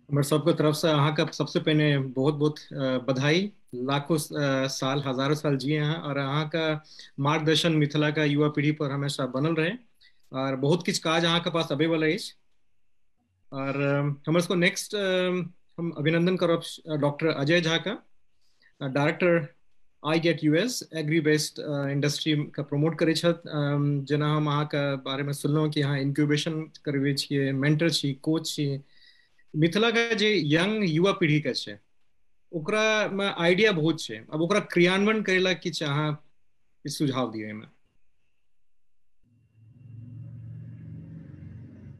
हमारे सबके तरफ से अहाँ का सबसे पहले बहुत बहुत बधाई। लाखों साल हजारों साल जिए हैं और अहाँ का मार्गदर्शन मिथिला का युवा पीढ़ी पर हमेशा बनल रहे। और बहुत कुछ काज अहाँ के पास अवेलेबल है। और हम इसको नेक्स्ट हम अभिनंदन करब डॉक्टर अजय झा का, डायरेक्टर आई गेट यूएस एग्री बेस्ड इंडस्ट्री का प्रमोट करै छथि। जेना हम अहाँके बारेमे सुनलहुँ कि अहाँ इंक्यूबेशन करबै छियै, मेंटर छी, कोच छी। मिथिला के जे यंग युवा पीढ़ी के छै ओकरा में आइडिया बहुत छै, अब ओकरा क्रियान्वयन करे ला किछु अहाँ सुझाव दियो एहिमे।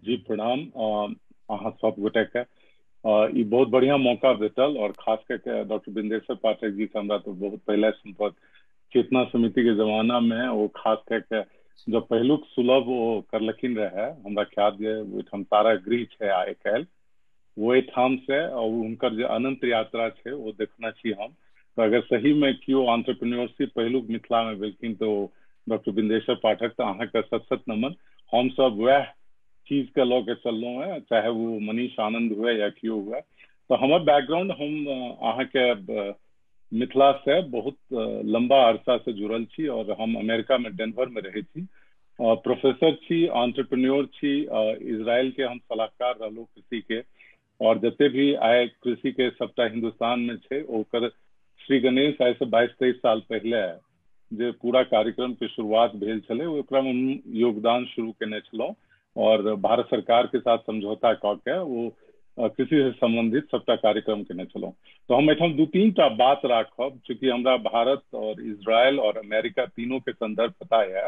जी प्रणाम। अहाँ सब गोटे के ई बहुत बढ़िया मौका भेटल और खास करके डॉक्टर बिंदेश्वर पाठक जी से हमरा तो बहुत पहले संपर्क चेतना समिति के जमाना में वो खास करके जब पहिलुक सुलभ वो करलखिन रहे, हमरा ख्याल जे ओहिठाम तारा गृह छै आइ काल्हि ओहिठाम से और हुनकर जे अनंत यात्रा छै वो देखना छी हम। तो अगर सही में क्यों एंटरप्रेन्योरशिप पहिलुक मिथिला में भेलखिन तो डॉक्टर बिंदेश्वर पाठक, तो अहाँ के शत शत नमन। हम सब वह चीज के लऽ के चललहुँ है, चाहे वो मनीष आनंद हुए या क्यों हुए। तो हमर बैकग्राउंड, हम अहाँ के मिथिला से बहुत लंबा अरसा से जुड़ल छी और हम अमेरिका में डेनवर में रहे छी। प्रोफेसर छी, एंटरप्रेन्योर छी। इजराइल के हम सलाहकार रहलहुँ कृषि के, और जते भी आय कृषि के सबटा हिंदुस्तान में छै ओकर श्री गणेश आय से 22-23 साल पहले जे पूरा कार्यक्रम के शुरुआत भेल छलै ओकरा में हम योगदान शुरू केने छलहुँ। और भारत सरकार के साथ समझौता कऽ के वो कृषि से संबंधित सबटा कार्यक्रम केने छलहुँ। तो हम एठाम दू तीन टा बात राखब, चूंकि हमरा भारत और इजराइल और अमेरिका तीनों के संदर्भ पता है।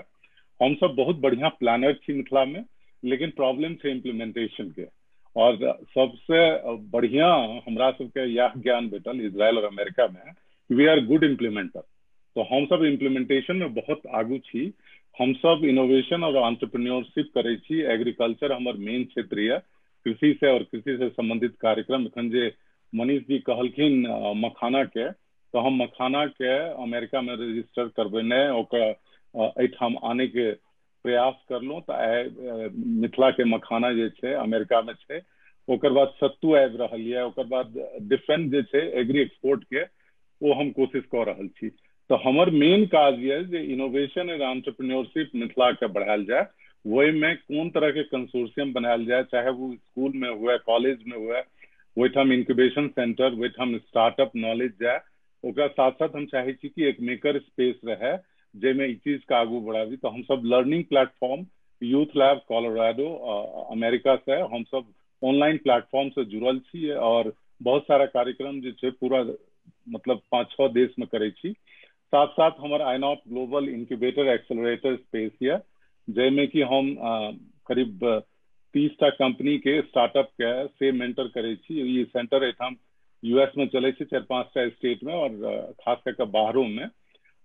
हम सब बहुत बढ़िया प्लानर छी मिथिला में, लेकिन प्रॉब्लम छै इम्प्लीमेंटेशन के। और सबसे बढ़िया हमरा सबके यह ज्ञान भेटल इजराइल और अमेरिका में, वी आर गुड इम्प्लीमेंटर। तो हम सब इम्प्लीमेंटेशन में बहुत आगू छी। हम सब इनोवेशन और एंटरप्रेन्योरशिप करे छी। एग्रीकल्चर हमर मेन क्षेत्र है, कृषि से और कृषि से संबंधित कार्यक्रम। एखन जे मनीष जी कहलखिन मखाना के, तो हम मखाना के अमेरिका में रजिस्टर करबेने ओकर एठाम आने के प्रयास करलहुँ। तो आइ मिथिला के मखाना जे छै अमेरिका में छै, ओकर बाद सत्तू आबि रहल है, ओकर बाद डिफेंस जे छै एग्री एक्सपोर्ट के वो हम कोशिश कऽ रहल छी। तो हमर मेन काज ये जे इनोवेशन एंड एंटरप्रेन्योरशिप मिथिला के बढ़ायल जाए। वही में कोन तरह के कंसोर्शियम बनायल जाए, चाहे वो स्कूल में हुए, कॉलेज में हुए, वहीठाम इंक्यूबेशन सेंटर, वहीठाम स्टार्टअप नॉलेज जाए। ओकरा साथ साथ हम चाहे छी कि एक मेकर स्पेस रहे जेमे ई चीज का आगू बढ़ाबी। तो हम सब learning platform youth lab Colorado America से हम सब ऑनलाइन प्लेटफॉर्म से जुड़ल छी और बहुत सारा कार्यक्रम जे छै पूरा मतलब 5-6 देश में करे छी। साथ साथ हमार आइनॉप ग्लोबल इंक्यूबेटर एक्सेलरेटर स्पेस है, जैमे कि हम करीब 30टा कंपनी के स्टार्टअप के से मेंटर करे छी। ये सेंटर एठाम यूएस में चले छै 4-5टा स्टेट में और खास करके बाहरों में।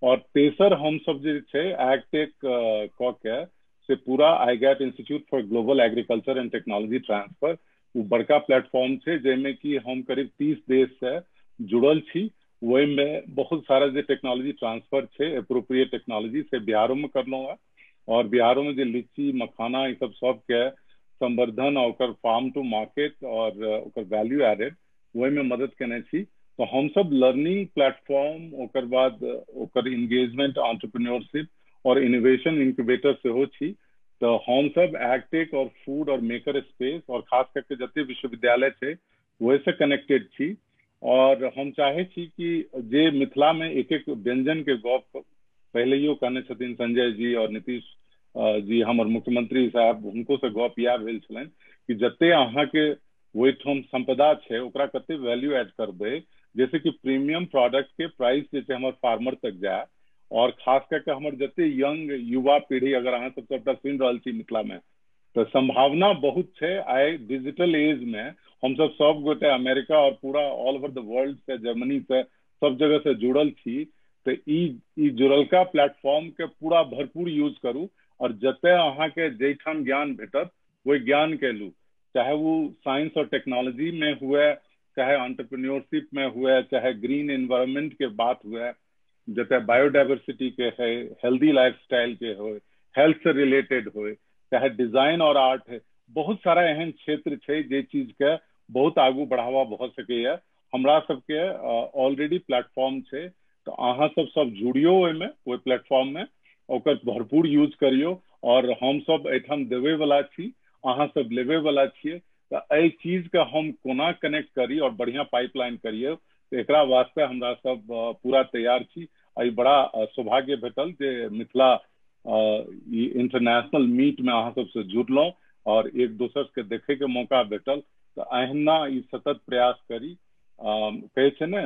और तेसर हम सब जे छै एग्टेक क के से पूरा I GAT institute for global agriculture and technology transfer, वो बड़का प्लेटफॉर्म छै जेमे कि हम करीब 30 देश से जुड़ल छी। वही में बहुत सारा जो टेक्नोलॉजी ट्रांसफर छै एप्रोप्रिएट टेक्नोलॉजी से बिहारों में करलहुँ है। और बिहारों में जो लीची मखाना ये सब के संवर्धन और ओकर फार्म टू मार्केट और ओकर वैल्यू एडेड वही में मदद केने छी। तो हम सब लर्निंग प्लेटफॉर्म, ओकर बाद ओकर इंगेजमेंट एंटरप्रेन्योरशिप और इनोवेशन इंक्यूबेटर से हो छी। तो हम सब एग्टेक और फूड और मेकर स्पेस और खास करके जते विश्वविद्यालय छै वही से कनेक्टेड छी। और हम चाहे छी कि जे मिथिला में एक एक व्यंजन के गप पहले कहने छथिन संजय जी और नीतीश जी हमर मुख्यमंत्री साहब, हुनको से गप इएह भेल छलनि कि जते अहाँ के ओहिठाम संपदा छै ओकरा कते वैल्यू एड करबै, जैसे कि प्रीमियम प्रोडक्ट के प्राइस जे छै हमर फार्मर तक जाए। और खास करके हमर जते यंग युवा पीढ़ी अगर अहाँ सब सबटा सुनि रहल छी मिथिला में, तो संभावना बहुत छै। आइ डिजिटल एज में हम सब गोटे अमेरिका और पूरा ऑल ओवर द वर्ल्ड से, जर्मनी से, सब जगह से जुड़ल छी। तो ई जुड़लका प्लेटफॉर्म के पूरा भरपूर यूज करू और जते अहाँ के जैठाम ज्ञान भेटत वही ज्ञान के लू, चाहे वो साइंस और टेक्नोलॉजी में हुए, चाहे एंटरप्रेन्योरशिप में हुए, चाहे ग्रीन एनवायरनमेंट के बात हुए, जते बायोडाइवर्सिटी के है, हेल्दी लाइफस्टाइल के हो, हेल्थ से रिलेटेड हो, चाहे डिजाइन और आर्ट है। बहुत सारा एहन क्षेत्र छै जे चीज के बहुत आगू बढ़ावा भ सकैया। हमरा सबके ऑलरेडी प्लेटफॉर्म छै, तो अहाँ सब जुड़ियो ओहिमे, ओहि प्लेटफॉर्म में, ओकर भरपूर यूज करियो। और हम सब एठाम देवे वाला छी, अहाँ सब लेवे वाला छियै, तो एहि चीज के हम कोना कनेक्ट करी और बढ़िया पाइपलाइन करिए, तो एकरा वास्ते हमरा सब पूरा तैयार छी। आई बड़ा सौभाग्य भेटल जे मिथिला इंटरनेशनल मीट में अहाँ सबसे जुड़लहुँ और एक दोसर के देखे के मौका भेटल। तो अहिना ई सतत प्रयास करी। कहे छे ने,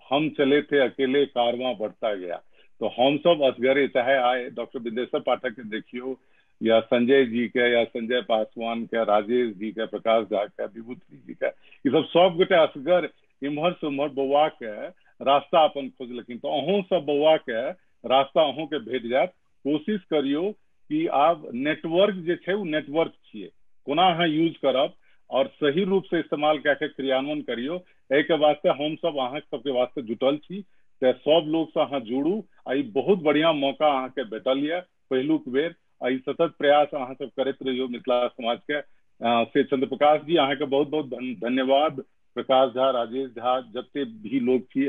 हम चले थे अकेले कारवां बढ़ता गया। तो हम सब असगरे, चाहे आए डॉक्टर बिंदेश्वर पाठक के देखियो, या संजय जी के, या संजय पासवान के, राजेश जी के, प्रकाश झा के, विभूति जी के, ये सब गोटे असगर इम्हर से उम्हर बौआ के रास्ता अपन खोजलखिन। तो अहूँ सब बौआ के रास्ता अहूँ के भेट जायत। कोशिश करियो कि आब नेटवर्क जे छै वो नेटवर्क छिए, कोना अहाँ यूज करब और सही रूप से इस्तेमाल करके क्रियान्वयन करियो। एहि के वास्ते हम सब अहाँ सबके वास्ते जुटल छी। तो सब लोग से अहाँ जुड़ू। आई बहुत बढ़िया मौका अहाँ के भेटल है पहिलुक बेर। आई सतत प्रयास अहाँ सब करते रहियो मिथिला समाज के। से चंद्र प्रकाश जी, अहाँ के बहुत बहुत धन्यवाद। प्रकाश झा, राजेश झा, जते भी लोग छी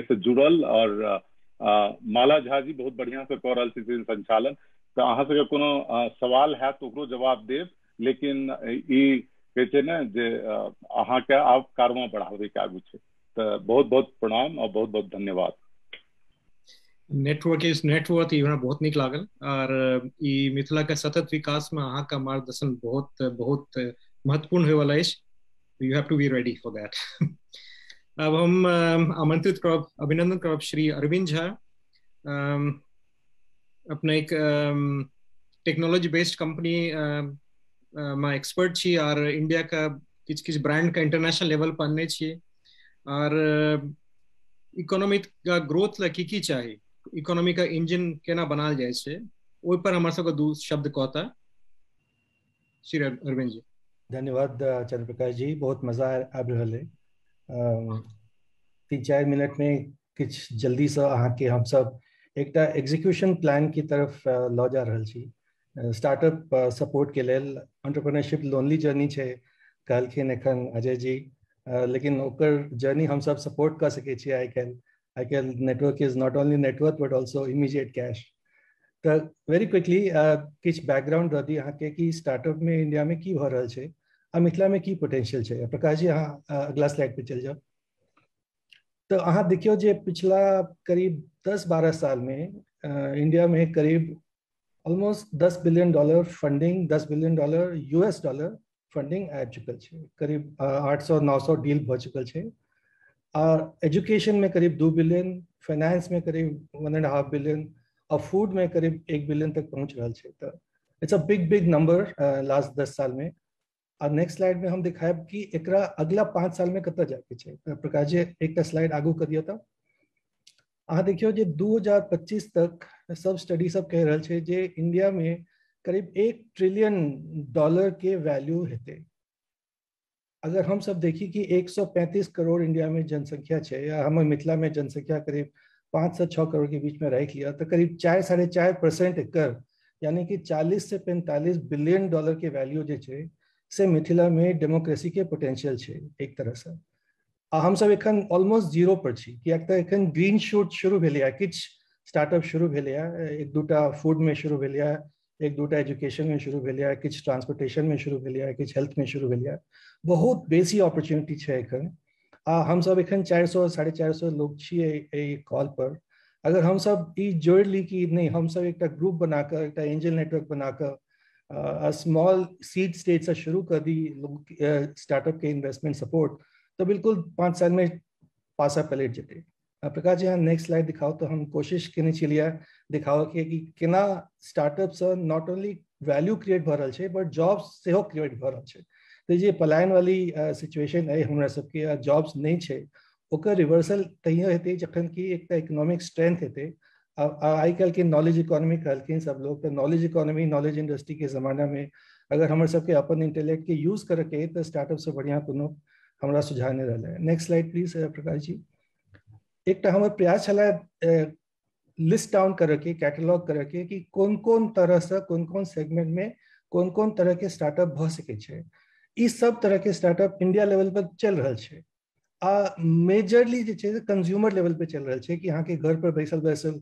से जुड़ल, और माला झा जी बहुत बढ़िया से कऽ रहल छथिन संचालन। तो अहाँ सबके कोनो सवाल है तो ओकरो जवाब देब, लेकिन ई कहे छै ने जे अहाँ के आब कारवां बढ़ावे के आगू छै। तो बहुत बहुत प्रणाम और बहुत बहुत धन्यवाद। नेटवर्क इज नेटवर्थ, ई हमरा बहुत नीक लागल। और ई मिथिला के सतत विकास में अहाँ का मार्गदर्शन बहुत बहुत महत्वपूर्ण होय वाला अछि। You have to be ready for that. अब हम आमंत्रित करब, अभिनंदन करब श्री अरविंद झा। अपने एक टेक्नोलॉजी बेस्ड कंपनी में एक्सपर्ट छी, और इंडिया का किछ किछ ब्रांड का इंटरनेशनल लेवल पर आनने छियै। और इकोनॉमी का ग्रोथ ला की चाही, इकोनॉमी का इंजन केना बनाल जाय छै, ओहि पर हमर सबके दू शब्द कहता श्री अरविंद जी। धन्यवाद चंद्रप्रकाश जी, बहुत मजा आबि रहल है। 3-4 मिनट में किछ जल्दी से अहाँ के हम सब एकटा एग्जीक्यूशन प्लान की तरफ लऽ जा रहल छी। स्टार्टअप सपोर्ट के लेल एंटरप्रेन्योरशिप लोनली जर्नी छै कहलखिन एखन अजय जी, लेकिन ओकर जर्नी हम सब सपोर्ट कर सके छी। I can network is not only network but also immediate cash. तो वेरी क्विकली किछ बैकग्राउंड दऽ दी अहाँ के कि स्टार्टअप में इंडिया में की भऽ रहल छै आ मिथिला में की पोटेंशियल छै। प्रकाश जी, अहाँ अगला स्लाइड पे चल जाओ। तो अहाँ देखियो जे पिछला करीब 10-12 साल में इंडिया में करीब almost $10 billion funding, $10 billion US dollar funding आबि चुकल छै। करीब 800-900 डील भऽ चुकल छै। और एजुकेशन में करीब 2 बिलियन, फाइनेंस में करीब 1.5 बिलियन, और फूड में करीब 1 बिलियन तक पहुंच रहा है। तो it's a big number last 10 साल में। और नेक्स्ट स्लाइड में हम दिखाएब कि एकरा अगला 5 साल में कतऽ जाके छै। प्रकाश जी, एक स्लाइड आगू कर दिया। तो अहाँ देखियो जे 2025 तक सब स्टडी सब कह रहल छै जे इंडिया में करीब $1 ट्रिलियन के वैल्यू हेतै। अगर हम सब देखी कि 135 करोड़ इंडिया में जनसंख्या है, या हमारे मिथिला में जनसंख्या करीब 5 से 6 करोड़ के बीच में रख लिया, तो करीब 4-4.5% एकर, यानी कि $40 से $45 बिलियन के वैल्यू जे छै से मिथिला में डेमोक्रेसी के पोटेंशियल छै एक तरह से। आ हम सब एखन ऑलमोस्ट जीरो पर छी, कियाक तऽ एखन ग्रीन शूट शुरू भेलै, किछ स्टार्टअप शुरू भेलै, 1-2टा फूड में शुरू भेलै, 1-2टा एजुकेशन में शुरू भेलै, किछ ट्रांसपोर्टेशन में शुरू भेलै, किछ हेल्थ में शुरू भेलै। बहुत बेसी अपॉर्चुनिटी छै एखन। आ हम सब एखन 400-450 लोग छियै एहि कॉल पर। अगर हम सब ई जोड़ ली कि नहीं, हम सब एक ग्रुप बनाकर, एक एंजल नेटवर्क बनाकर स्मॉल सीड स्टेज से शुरू कर दी स्टार्टअप के इन्वेस्टमेंट सपोर्ट, तो बिल्कुल 5 साल में पासा पलट जेते। प्रकाश जी, यहाँ नेक्स्ट स्लाइड दिखाओ। तो हम कोशिश केने छलियै दिखाओ कि केना स्टार्टअप से नॉट ओनली वैल्यू क्रिएट भऽ रहल छै बट जॉब्स सेहो क्रिएट भऽ रहल छै। तो ये पलायन वाली सिचुएशन है, हमरा सबके जॉब्स नहीं छै, ओकर रिवर्सल तहिया हेतै जखन कि एक इकोनॉमिक स्ट्रेंथ हेतै। आई कल के नॉलेज इकोनॉमी कहलखिन सब लोग, तो नॉलेज इकोनॉमी, नॉलेज इंडस्ट्री के जमाना में अगर हमर सबके अपन इंटेलेक्ट के यूज करके तो स्टार्टअप से बढ़िया कोनो हमरा सुझाव नहीं रहा है। Next slide please Prakash ji. एक हमारे प्रयास चला लिस्ट डाउन करके, कैटलॉग करके कि कौन कौन तरह से, कौन कौन सेगमेंट में कौन कौन तरह के स्टार्टअप भ सके छै। ई सब तरह के स्टार्टअप इंडिया लेवल पर चल रहा है। मेजरली जे छै कंज्यूमर लेवल पे चल रहा है कि यहाँ के घर पर बैसल बैसल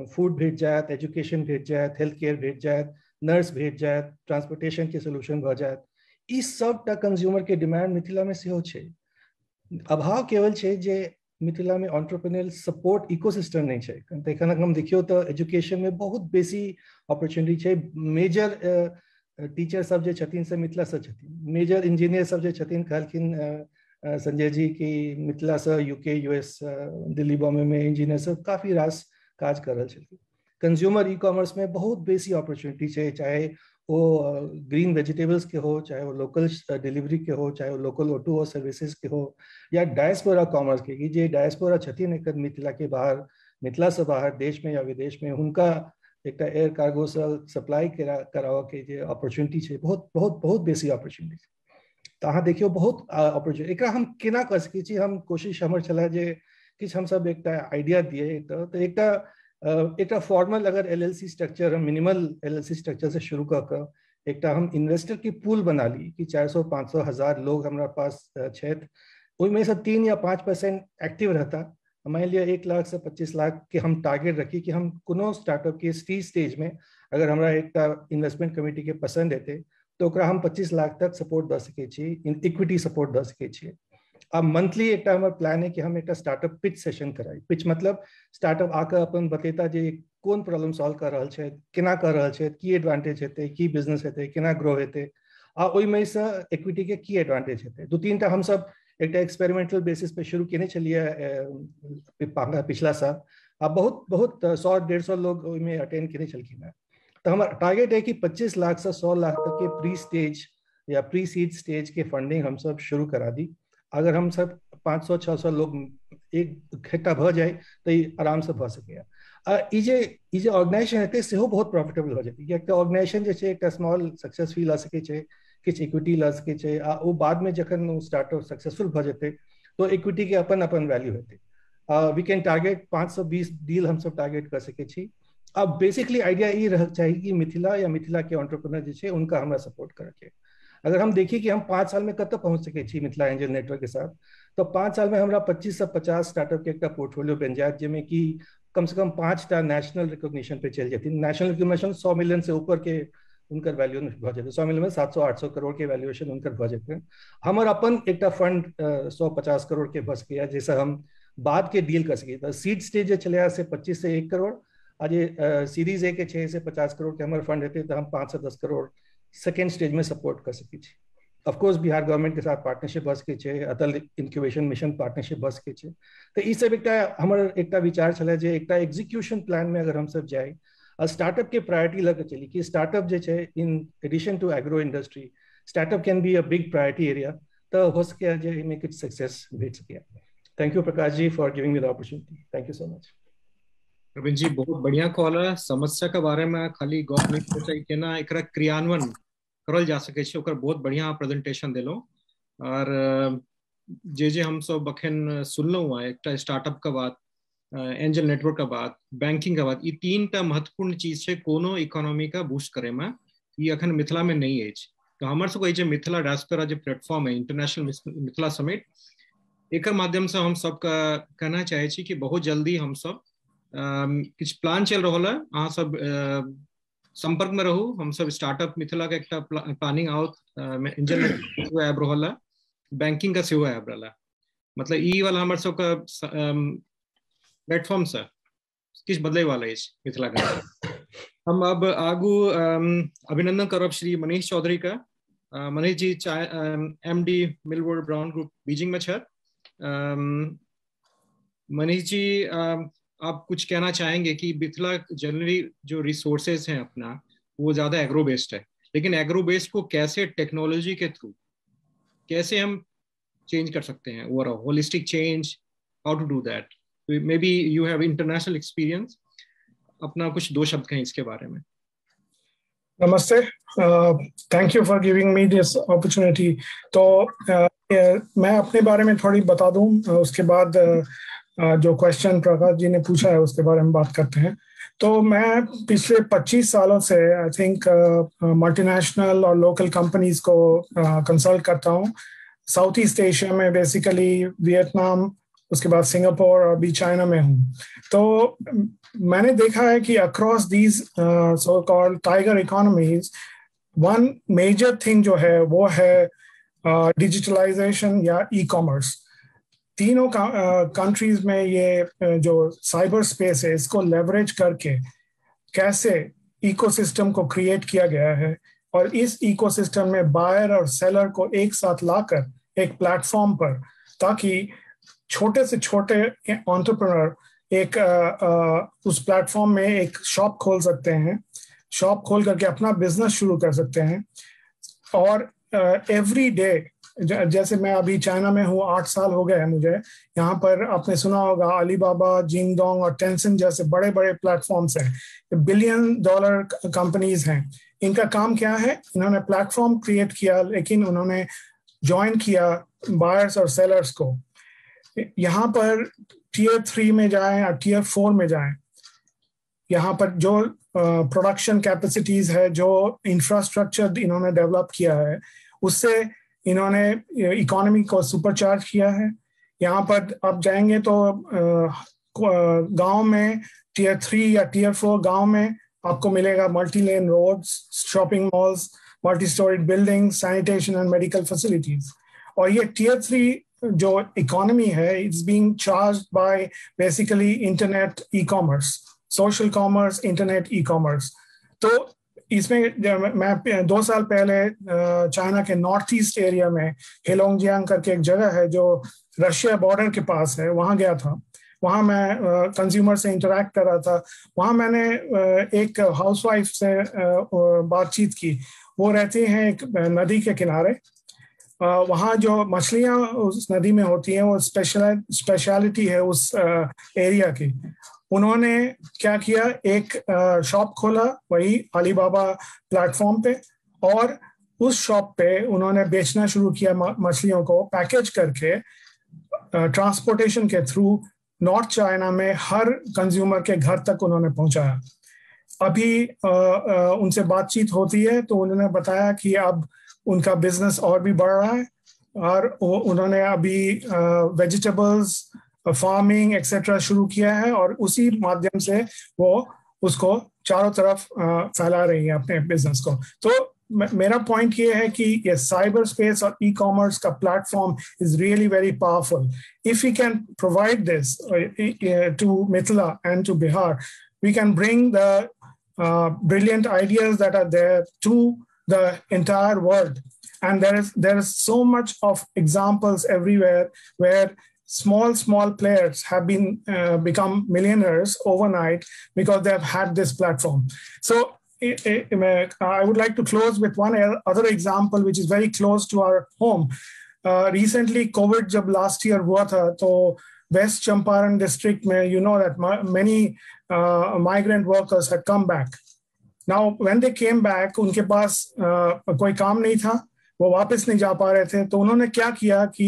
फूड भेट जायत, एजुकेशन भेट जायत, हेल्थ केयर भेट जायत, नर्स भेट जायत, ट्रांसपोर्टेशन के सोल्यूशन भ जायत। ई सबटा कंज्यूमर के डिमांड मिथिला में सेहो छै। अभाव केवल छै जे मिथिला में एंटरप्रेन्योरियल सपोर्ट इकोसिस्टम नहीं छै। तखन हम देखियो तो एजुकेशन में बहुत बेसी अपॉर्चुनिटी छै। मेजर टीचर सब जे छथिन से मिथिला से छथिन, मेजर इंजीनियर सब जे छथिन कहलखिन संजय जी की मिथिला से यूके यूएस दिल्ली बॉम्बे में इंजीनियर सब काफी रास काज कर रहे छथिन। कंज्यूमर ई कॉमर्स में बहुत बेसी अपॉर्चुनिटी है, चाहे वो ग्रीन वेजिटेबल्स के हो, चाहे वो लोकल डिलीवरी के हो, चाहे वो लोकल ऑटो और सर्विसेज के हो, या डायस्पोरा कॉमर्स के। जे डायस्पोरा छथिन एक मिथिला के बाहर, मिथिला से बाहर देश में या विदेश में, उनका एक एयर कार्गो से सप्लाई कराओ के जे अपॉर्चुनिटी है, बहुत बहुत बहुत बेसी अपॉर्चुनिटी। तो अहाँ देखियो बहुत अपॉर्चुनिटी। एक हम केना कर सकै छी, हम कोशिश हमर छला जे किछ हम सब एक आइडिया दिए। तो एक फॉर्मल अगर एलएलसी स्ट्रक्चर, हम मिनिमल एलएलसी स्ट्रक्चर से शुरू कर एक हम इन्वेस्टर की पूल बना ली कि 400, 500, 1000 लोग हमारा पास छथि, ओहिमे से 3 या 5% एक्टिव रहता। मान लिया 1 लाख से 25 लाख के हम टारगेट रखी कि हम कोनो स्टार्टअप के सीड स्टेज में अगर हमारा एक इन्वेस्टमेंट कमिटी के पसंद हेतै तो ओकरा हम 25 लाख तक सपोर्ट द सकै छी, इक्विटी सपोर्ट द सकै छी। अब मंथली एक हमारे प्लान है कि हम एक स्टार्टअप पिच सेशन कराई। पिच मतलब स्टार्टअप आकर अपन बतेता जे कौन प्रॉब्लम सॉल्व कर रहा है, केना कर रहा है, की एडवांटेज हेतै, की बिजनेस हेतै, केना ग्रो हेतै, आ ओहिमे से इक्विटी के की एडवांटेज हेतै। 2-3 हम सब एक एक्सपेरिमेंटल बेसिस पे शुरू केने चलिए पिछला साल। अब बहुत बहुत 100-150 लोग ओहिमे अटेंड केने चलखिन है। तो हमारा टारगेट है कि 25 लाख से 100 लाख तक के प्री स्टेज या प्री सीड स्टेज के फंडिंग हम सब शुरू करा दी। अगर हम सब 500-600 लोग एक इकट्ठा भ जाए तो ये आराम से भ सके। ई जे ऑर्गेनाइजेशन हेतै सेहो बहुत प्रॉफिटेबल हो जाए। एक ऑर्गेनाइजेशन जे छै एक स्मॉल सक्सेस फी ल सकै छै, किछु इक्विटी ल सकै छै, आ ओ बाद में जखन ओ स्टार्टअप सक्सेसफुल भ जेतै तो इक्विटी के अपन अपन वैल्यू हेतै। वी कैन टारगेट 520 डील हम सब टारगेट कर सकै छी। अब बेसिकली आइडिया ये रह चाहिए कि मिथिला या मिथिला के एंटरप्रेन्योर जो है उनका हमारा सपोर्ट करके। अगर हम देखिए कि हम 5 साल में कत पहुंच सके छी मिथिला एंजल नेटवर्क के साथ, तो 5 साल में हमारा 25 से 50 स्टार्टअप के एक पोर्टफोलियो बन जाए, जिसमें कि कम से कम 5टा नेशनल रिकॉग्निशन पे चल जाती। नेशनल रिकॉग्निशन 100 मिलियन से ऊपर के उनकर वैल्यू भ जाते, 100 मिलियन में 700-800 करोड़ के वैल्यूएशन उनकर भ जाते। हमार अपन एक फंड 150 करोड़ के बस गया, जैसे हम बाद के डील कर सके। सीड स्टेज चले से 25 से 1 करोड़, आज सीरीज ए के 6 से 50 करोड़ के हमारे फंड रहते तो हम 5 से 10 करोड़ सेकेंड स्टेज में सपोर्ट कर सके। ऑफकोर्स बिहार गवर्नमेंट के साथ पार्टनरशिप बस के, अटल इंक्यूबेशन मिशन पार्टनरशिप बस के। तो ये सब एक विचार चला जे एक एग्जीक्यूशन प्लान में अगर हम सब जाए और स्टार्टअप के प्रायोरिटी लग चली कि स्टार्टअप जो है in addition to agro industry, startup can be a big priority area, तो हो सके जो इनमें कुछ सक्सेस भेट सके। Thank you Prakash ji for giving me the opportunity. Thank you so much. Praveen ji बहुत बढ़िया कॉल है। समस्या के बारे में खाली गप नहीं करना चाहिए ना, एकरा क्रियान्वयन करल जा सके छै, ओकर बहुत बढ़िया प्रेजेंटेशन देलो। और जे हम सब अखन सुनलहुँ है, एक स्टार्टअप का बात, एंजल नेटवर्क का बात, बैंकिंग का बात, ई 3टा महत्वपूर्ण चीज है कोनो इकोनॉमी का बूस्ट करे में। ई अखन मिथिला में नहीं है। तो हमार सबके मिथिला डायस्पोरा जो प्लेटफॉर्म है इंटरनेशनल मिथिला समिट, एक माध्यम से हम सब का कहना चाहे छी कि बहुत जल्दी हम सब किछ प्लान चल रहा है, अहाँ सब संपर्क में रहू। हम सब स्टार्टअप मिथिला के एक प्लानिंग आउट एंजल नेटवर्क आबि रहा है, बैंकिंग का सेहो आबि रहा है। मतलब ई वाला हमारे सब का प्लेटफॉर्म से किछ बदले वाला है मिथिला का। हम अब आगू अभिनंदन करब श्री मनीष चौधरी का। Manish ji MD Millward brown group Beijing में छत। मनीष जी आप कुछ कहना चाहेंगे कि मिथिला जनरली जो रिसोर्सेज हैं अपना वो ज्यादा एग्रो बेस्ड है, लेकिन एग्रो बेस्ड को कैसे टेक्नोलॉजी के थ्रू कैसे हम चेंज कर सकते हैं, overall holistic change, how to do that? Maybe you have international experience, अपना कुछ 2 शब्द कहें इसके बारे में। नमस्ते, thank you for giving me this opportunity. तो मैं अपने बारे में थोड़ी बता दूं, उसके बाद जो क्वेश्चन प्रकाश जी ने पूछा है उसके बारे में बात करते हैं। तो मैं पिछले 25 सालों से आई थिंक मल्टीनेशनल और लोकल कंपनीज को कंसल्ट करता हूँ साउथ ईस्ट एशिया में, बेसिकली वियतनाम, उसके बाद सिंगापुर और अभी चाइना में हूँ। तो मैंने देखा है कि across these so called tiger economies one major thing जो है वो है डिजिटलाइजेशन या ई कॉमर्स। तीनों कंट्रीज में ये जो साइबर स्पेस है इसको लेवरेज करके कैसे इकोसिस्टम को क्रिएट किया गया है, और इस इकोसिस्टम में बायर और सेलर को एक साथ लाकर एक प्लेटफॉर्म पर, ताकि छोटे से छोटे एंटरप्रेन्योर एक उस प्लेटफॉर्म में एक शॉप खोल सकते हैं, शॉप खोल करके अपना बिजनेस शुरू कर सकते हैं। और एवरी डे, जैसे मैं अभी चाइना में हूँ, 8 साल हो गए हैं मुझे, यहाँ पर आपने सुना होगा अलीबाबा, जिंगडोंग और टेंसेंट जैसे बड़े बड़े प्लेटफॉर्म्स हैं, $1 बिलियन कंपनीज हैं। इनका काम क्या है? इन्होंने प्लेटफॉर्म क्रिएट किया, लेकिन उन्होंने ज्वाइन किया बायर्स और सेलर्स को। यहाँ पर Tier 3 में जाएं या Tier 4 में जाएं, यहाँ पर जो प्रोडक्शन कैपेसिटीज है, जो इंफ्रास्ट्रक्चर इन्होंने डेवलप किया है, उससे इन्होंने इकोनॉमी को सुपरचार्ज किया है। यहाँ पर आप जाएंगे तो गांव में Tier 3 या Tier 4 गांव में आपको मिलेगा multi lane roads, shopping malls, multi storeyed building, sanitation and medical facilities. और ये Tier 3 जो इकोनॉमी है, it's being charged by basically internet e commerce, social commerce, internet e commerce. तो इसमें मैं 2 साल पहले चाइना के नॉर्थ ईस्ट एरिया में हेलोंगजियांग करके एक जगह है जो रशिया बॉर्डर के पास है, वहाँ गया था। वहाँ मैं कंज्यूमर से इंटरेक्ट कर रहा था। वहाँ मैंने एक हाउसवाइफ से बातचीत की। वो रहती हैं एक नदी के किनारे। वहाँ जो मछलियाँ उस नदी में होती हैं वो स्पेशलिटी है उस एरिया की। उन्होंने क्या किया, एक शॉप खोला वही अलीबाबा प्लेटफॉर्म पे, और उस शॉप पे उन्होंने बेचना शुरू किया मछलियों को पैकेज करके ट्रांसपोर्टेशन के थ्रू नॉर्थ चाइना में हर कंज्यूमर के घर तक उन्होंने पहुंचाया। अभी उनसे बातचीत होती है तो उन्होंने बताया कि अब उनका बिजनेस और भी बढ़ रहा है, और उन्होंने अभी वेजिटेबल्स फार्मिंग एक्सेट्रा शुरू किया है, और उसी माध्यम से वो उसको चारों तरफ फैला रही है अपने बिजनेस को। तो मेरा पॉइंट ये है कि ये साइबर स्पेस और ई कॉमर्स का platform is really very powerful. If we can provide this to Mithila and to Bihar, we can bring the brilliant ideas that are there to the entire world. And there is so much of examples everywhere where small players have been become millionaires overnight because they have had this platform. So I would like to close with one other example which is very close to our home. Recently COVID jab last year hua tha, to West Champaran district mein, you know that many migrant workers had come back. Now when they came back, unke paas koi kaam nahi tha, वो वापस नहीं जा पा रहे थे। तो उन्होंने क्या किया कि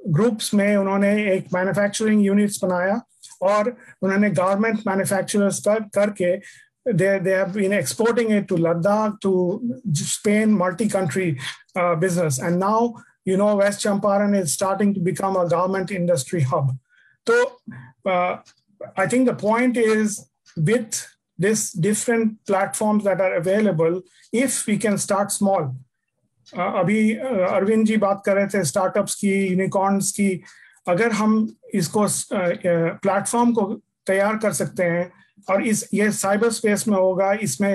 ग्रुप्स में उन्होंने एक मैन्युफैक्चरिंग यूनिट्स बनाया, और उन्होंने गारमेंट मैन्युफैक्चरर्स करके they have been exporting it to Ladakh, to Spain, multi-country business. And now, you know, West Champaran is starting to become a garment industry hub. So I think the point is, with this different platforms that are available, if we can start small. अभी अरविंद जी बात कर रहे थे startups की, unicorns की। अगर हम इसको प्लेटफॉर्म को तैयार कर सकते हैं, और ये साइबर स्पेस में होगा, इसमें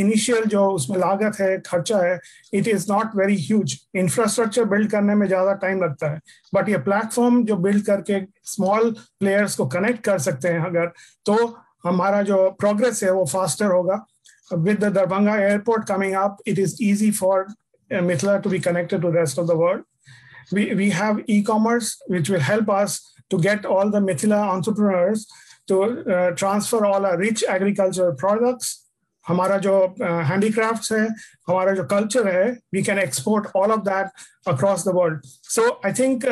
इनिशियल जो उसमें लागत है, खर्चा है, it is not very huge. Infrastructure build करने में ज्यादा टाइम लगता है, बट ये प्लेटफॉर्म जो बिल्ड करके स्मॉल प्लेयर्स को कनेक्ट कर सकते हैं अगर, तो हमारा जो प्रोग्रेस है वो फास्टर होगा। With the Darbhanga airport coming up, it is easy for Mithila to be connected to the rest of the world. We have e-commerce, which will help us to get all the Mithila entrepreneurs to transfer all our rich agricultural products. हमारा जो handicrafts है, हमारा जो culture है, we can export all of that across the world. So I think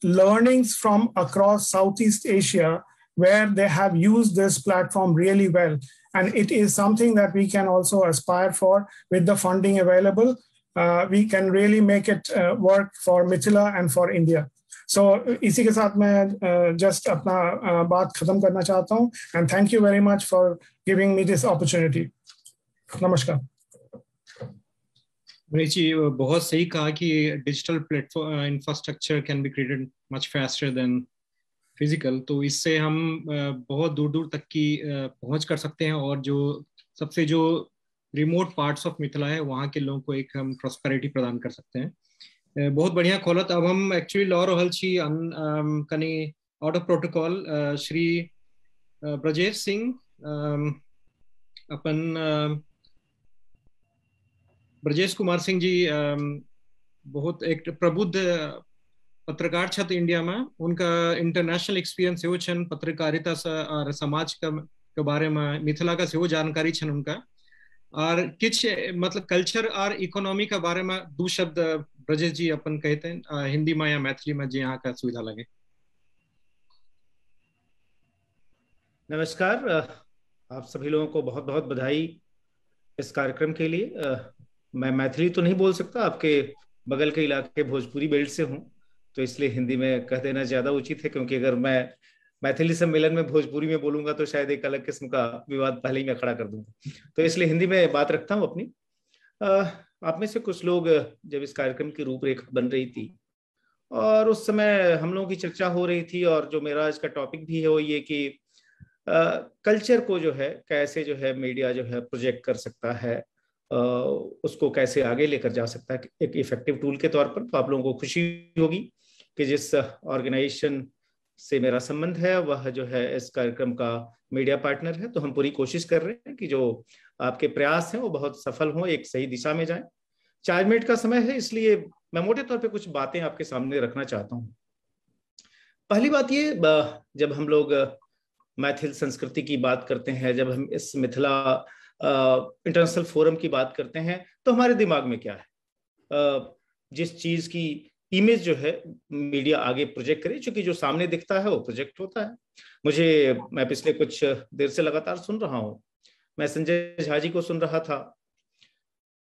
learnings from across Southeast Asia where they have used this platform really well. And it is something that we can also aspire for with the funding available. We can really make it work for Mithila and for India. So इसी के साथ मैं just अपना बात खत्म करना चाहता हूँ. And thank you very much for giving me this opportunity. नमस्कार. मनीष जी बहुत सही कहा कि digital platform infrastructure can be created much faster than physical. तो इससे हम बहुत दूर दूर तक की पहुंच कर सकते हैं और जो सबसे जो रिमोट पार्ट्स ऑफ मिथिला है वहाँ के लोगों को एक हम प्रॉस्पेरिटी प्रदान कर सकते हैं. बहुत बढ़िया खोलत. अब हम एक्चुअली लॉ रहल छी कनी out of protocol. Shri Brajesh Singh अपन ब्रजेश कुमार सिंह जी बहुत एक प्रबुद्ध पत्रकार छत इंडिया में. उनका इंटरनेशनल एक्सपीरियंस हो छन पत्रकारिता से और समाज के बारे में मिथिला का सेहो जानकारी छन उनका. और किछ मतलब कल्चर और इकोनॉमी के बारे में दो शब्द ब्रजेश जी अपन कहते हैं हिंदी में या मैथिली में, जो यहाँ का सुविधा लगे. नमस्कार. आप सभी लोगों को बहुत बहुत बधाई इस कार्यक्रम के लिए. मैं मैथिली तो नहीं बोल सकता, आपके बगल के इलाके भोजपुरी बेल्ट से हूँ, तो इसलिए हिंदी में कह देना ज्यादा उचित है, क्योंकि अगर मैं मैथिली सम्मेलन में भोजपुरी में बोलूंगा तो शायद एक अलग किस्म का विवाद पहले ही मैं खड़ा कर दूंगा. तो इसलिए हिंदी में बात रखता हूँ अपनी. आप में से कुछ लोग जब इस कार्यक्रम की रूपरेखा बन रही थी और उस समय हम लोगों की चर्चा हो रही थी, और जो मेरा आज का टॉपिक भी है वो ये कि कल्चर को जो है कैसे जो है मीडिया जो है प्रोजेक्ट कर सकता है, उसको कैसे आगे लेकर जा सकता है एक इफेक्टिव टूल के तौर पर. तो आप लोगों को खुशी होगी कि जिस ऑर्गेनाइजेशन से मेरा संबंध है वह जो है इस कार्यक्रम का मीडिया पार्टनर है. तो हम पूरी कोशिश कर रहे हैं कि जो आपके प्रयास हैं वो बहुत सफल हों, एक सही दिशा में जाएं. 4 मिनट का समय है, इसलिए मैं मोटे तौर पे कुछ बातें आपके सामने रखना चाहता हूँ. पहली बात ये, जब हम लोग मैथिल संस्कृति की बात करते हैं, जब हम इस मिथिला इंटरनेशनल फोरम की बात करते हैं, तो हमारे दिमाग में क्या है? जिस चीज की इमेज जो है मीडिया आगे प्रोजेक्ट करे, क्योंकि जो सामने दिखता है वो प्रोजेक्ट होता है. मैं पिछले कुछ देर से लगातार सुन रहा हूँ. मैं संजय झा जी को सुन रहा था.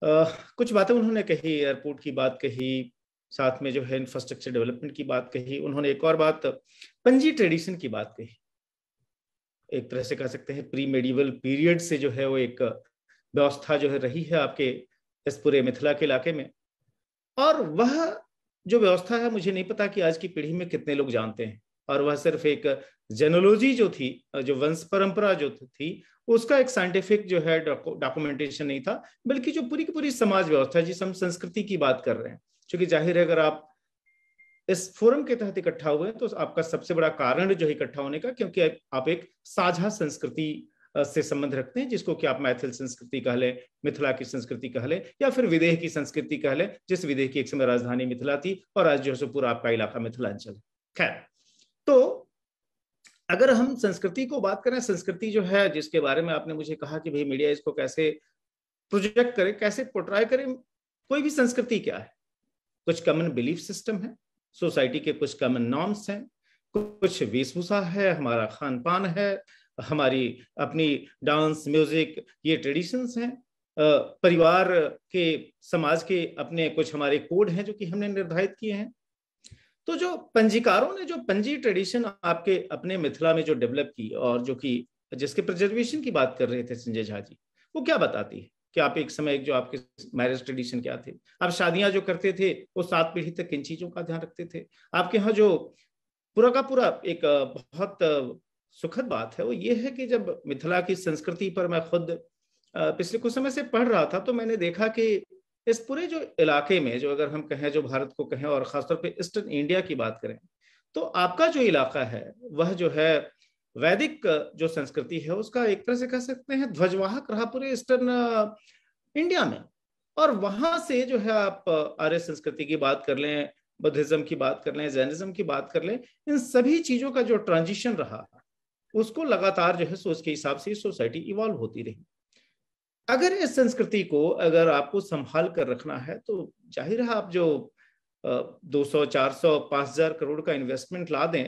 कुछ बातें उन्होंने कही, एयरपोर्ट की बात कही, साथ में जो है इंफ्रास्ट्रक्चर डेवलपमेंट की बात कही. उन्होंने एक और बात पंजी ट्रेडिशन की बात कही. एक तरह से कह सकते हैं प्री मेडिवल पीरियड से जो है वो एक व्यवस्था जो है रही है आपके इस पूरे मिथिला के इलाके में. और वह जो व्यवस्था है, मुझे नहीं पता कि आज की पीढ़ी में कितने लोग जानते हैं. और वह सिर्फ एक जेनोलॉजी जो थी, जो वंश परंपरा जो थी, उसका एक साइंटिफिक जो है डॉक्यूमेंटेशन नहीं था, बल्कि जो पूरी की पूरी समाज व्यवस्था जिस हम संस्कृति की बात कर रहे हैं. क्योंकि जाहिर है अगर आप इस फोरम के तहत इकट्ठा हुए तो आपका सबसे बड़ा कारण जो है इकट्ठा होने का, क्योंकि आप एक साझा संस्कृति से संबंध रखते हैं, जिसको कि आप मैथिल संस्कृति कह लें, मिथिला की संस्कृति कह लें, या फिर विदेह की संस्कृति कह लें, जिस विदेह की एक समय राजधानी मिथिला थी और आज जो है पूरा आपका इलाका मिथिलांचल है. खैर, तो अगर हम संस्कृति को बात करें, संस्कृति जो है जिसके बारे में आपने मुझे कहा कि भाई मीडिया इसको कैसे प्रोजेक्ट करे, कैसे पोर्ट्राई करे. कोई भी संस्कृति क्या है? कुछ कॉमन बिलीफ सिस्टम है, सोसाइटी के कुछ कॉमन नॉर्म्स हैं, कुछ वेशभूषा है, हमारा खान पान है, हमारी अपनी डांस, म्यूजिक, ये ट्रेडिशंस हैं. परिवार के, समाज के अपने कुछ हमारे कोड हैं जो कि हमने निर्धारित किए हैं. तो जो पंजीकारों ने जो पंजी ट्रेडिशन आपके अपने मिथिला में जो डेवलप की, और जो कि जिसके प्रिजर्वेशन की बात कर रहे थे संजय झा जी, वो क्या बताती है कि आप एक समय जो आपके मैरिज ट्रेडिशन क्या थे, आप शादियां जो करते थे वो 7 पीढ़ी तक किन चीजों का ध्यान रखते थे. आपके यहाँ जो पूरा का पूरा एक बहुत सुखद बात है वो ये है कि जब मिथिला की संस्कृति पर मैं खुद पिछले कुछ समय से पढ़ रहा था, तो मैंने देखा कि इस पूरे जो इलाके में, जो अगर हम कहें, जो भारत को कहें और खासतौर पे ईस्टर्न इंडिया की बात करें, तो आपका जो इलाका है वह जो है वैदिक जो संस्कृति है उसका एक तरह से कह सकते हैं ध्वजवाहक रहा पूरे ईस्टर्न इंडिया में. और वहां से जो है आप आर्य संस्कृति की बात कर लें, बुद्धिज्म की बात कर लें, जैनिज्म की बात कर लें, इन सभी चीजों का जो ट्रांजिशन रहा उसको लगातार जो है सोच के हिसाब से सोसाइटी इवॉल्व होती रही. अगर इस संस्कृति को अगर आपको संभाल कर रखना है तो जाहिर है आप जो 200, 400, 5,000 करोड़ का इन्वेस्टमेंट ला दें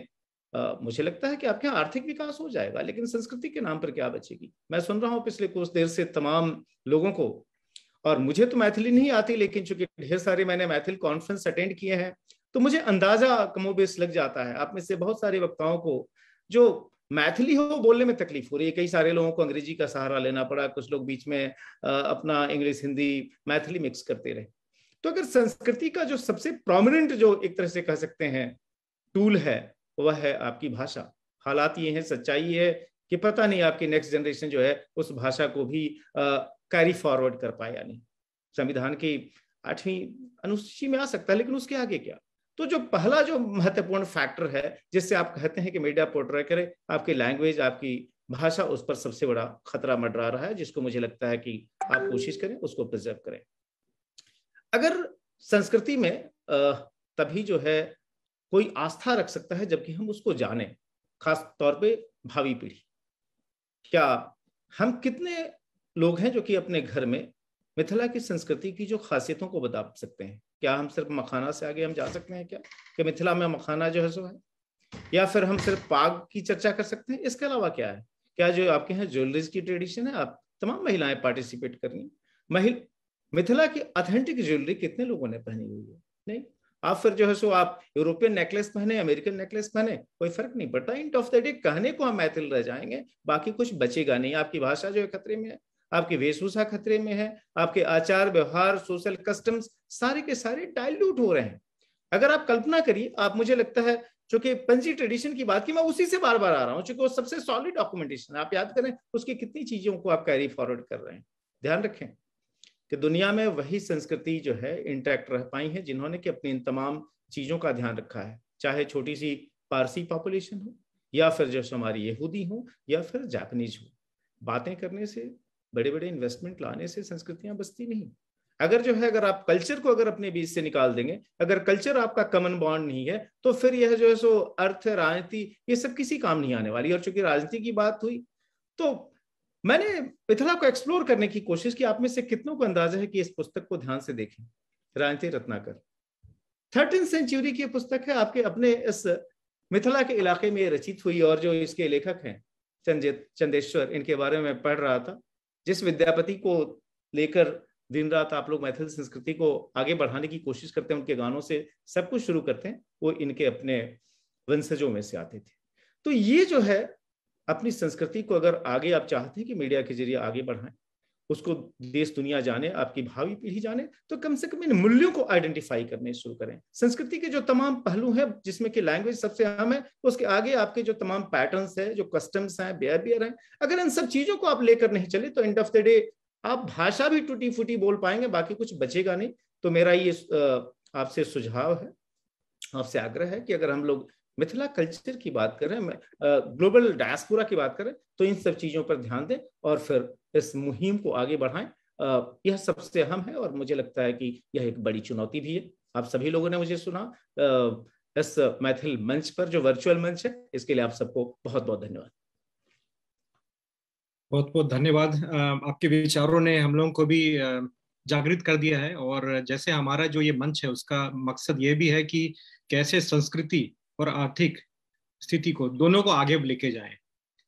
मुझे लगता है कि आपके यहाँ आर्थिक विकास हो जाएगा, लेकिन संस्कृति के नाम पर क्या बचेगी। मैं सुन रहा हूँ पिछले कुछ देर से तमाम लोगों को, और मुझे तो मैथिली नहीं आती, लेकिन चूंकि ढेर सारे मैंने मैथिल कॉन्फ्रेंस अटेंड किए हैं तो मुझे अंदाजा कमोबेश लग जाता है। आप में से बहुत सारे वक्ताओं को जो मैथिली हो बोलने में तकलीफ हो रही है, कई सारे लोगों को अंग्रेजी का सहारा लेना पड़ा, कुछ लोग बीच में अपना इंग्लिश हिंदी मैथिली मिक्स करते रहे। तो अगर संस्कृति का जो सबसे प्रोमिनेंट जो एक तरह से कह सकते हैं टूल है वह है आपकी भाषा। हालात ये हैं, सच्चाई है कि पता नहीं आपकी नेक्स्ट जनरेशन जो है उस भाषा को भी कैरी फॉरवर्ड कर पाए या नहीं। संविधान की 8वीं अनुसूची में आ सकता है, लेकिन उसके आगे क्या। तो जो पहला जो महत्वपूर्ण फैक्टर है जिससे आप कहते हैं कि मीडिया पोर्ट्रे करे, आपकी लैंग्वेज, आपकी भाषा, उस पर सबसे बड़ा खतरा मंडरा रहा है, जिसको मुझे लगता है कि आप कोशिश करें उसको प्रिजर्व करें। अगर संस्कृति में तभी जो है कोई आस्था रख सकता है जबकि हम उसको जाने, खास तौर पे भावी पीढ़ी। क्या हम कितने लोग हैं जो कि अपने घर में मिथिला की संस्कृति की जो खासियतों को बता सकते हैं? क्या हम सिर्फ मखाना से आगे हम जा सकते हैं क्या कि मिथिला में मखाना जो है सो है, या फिर हम सिर्फ पाग की चर्चा कर सकते हैं? इसके अलावा क्या है? क्या जो आपके यहाँ ज्वेलरीज की ट्रेडिशन है, आप तमाम महिलाएं पार्टिसिपेट कर रही हैं? मिथिला की ऑथेंटिक ज्वेलरी कितने लोगों ने पहनी हुई है? नहीं। आप फिर जो है सो आप यूरोपियन नेकलेस पहने, अमेरिकन नेकलेस पहने, कोई फर्क नहीं पड़ता। एंड ऑफ द डे कहने को हम मैथिल रह जाएंगे, बाकी कुछ बचेगा नहीं। आपकी भाषा जो है खतरे में है, आपकी वेशभूषा खतरे में है, आपके आचार व्यवहार, सोशल कस्टम्स सारे के सारे डाइल्यूट हो रहे हैं। अगर आप कल्पना करिए, आप, मुझे लगता है चूंकि पंजी ट्रेडिशन की बात की, मैं उसी से बार बार आ रहा हूं, चूंकि वो सबसे सॉलिड डॉक्यूमेंटेशन है। आप याद करें उसकी कितनी चीजों को आप कैरी फॉरवर्ड कर रहे हैं। ध्यान रखें कि दुनिया में वही संस्कृति जो है इंटैक्ट रह पाई है जिन्होंने कि अपनी इन तमाम चीजों का ध्यान रखा है, चाहे छोटी सी पारसी पॉपुलेशन हो, या फिर जो हमारी यहूदी हो, या फिर जापानीज हो। बातें करने से, बड़े बड़े इन्वेस्टमेंट लाने से संस्कृतियां बसती नहीं। अगर जो है, अगर आप कल्चर को अगर अपने बीच से निकाल देंगे, अगर कल्चर आपका कॉमन बॉन्ड नहीं है, तो फिर यह जो है सो अर्थ, राजनीति, ये सब किसी काम नहीं आने वाली। और चूंकि राजनीति की बात हुई तो मैंने मिथिला को एक्सप्लोर करने की कोशिश की। आप में से कितनों को अंदाजा है कि इस पुस्तक को ध्यान से देखें? राजनीति रत्नाकर 13th सेंचुरी की पुस्तक है, आपके अपने इस मिथिला के इलाके में रचित हुई। और जो इसके लेखक हैं चंदेश्वर, इनके बारे में पढ़ रहा था। जिस विद्यापति को लेकर दिन रात आप लोग मैथिल संस्कृति को आगे बढ़ाने की कोशिश करते हैं, उनके गानों से सब कुछ शुरू करते हैं, वो इनके अपने वंशजों में से आते थे। तो ये जो है अपनी संस्कृति को अगर आगे आप चाहते हैं कि मीडिया के जरिए आगे बढ़ाएं, उसको देश दुनिया जाने, आपकी भावी पीढ़ी जाने, तो कम से कम इन मूल्यों को आइडेंटिफाई करने शुरू करें। संस्कृति के जो तमाम पहलू हैं, जिसमें कि लैंग्वेज सबसे अहम है, उसके आगे आपके जो तमाम पैटर्न्स है, जो कस्टम्स हैं, बिहेवियर है, अगर इन सब चीजों को आप लेकर नहीं चले तो एंड ऑफ द डे आप भाषा भी टूटी फूटी बोल पाएंगे, बाकी कुछ बचेगा नहीं। तो मेरा ये आपसे सुझाव है, आपसे आग्रह है कि अगर हम लोग मिथिला कल्चर की बात करें, ग्लोबल डायस्पोरा की बात करें, तो इन सब चीजों पर ध्यान दें और फिर इस मुहिम को आगे बढ़ाएं। यह सबसे अहम है और मुझे लगता है कि यह एक बड़ी चुनौती भी है। आप सभी लोगों ने मुझे सुना इस मैथिल मंच पर, जो वर्चुअल मंच है, इसके लिए आप सबको बहुत बहुत धन्यवाद। बहुत बहुत धन्यवाद। आपके विचारों ने हम लोगों को भी जागृत कर दिया है। और जैसे हमारा जो ये मंच है उसका मकसद ये भी है कि कैसे संस्कृति और आर्थिक स्थिति को, दोनों को आगे लेके जाएं।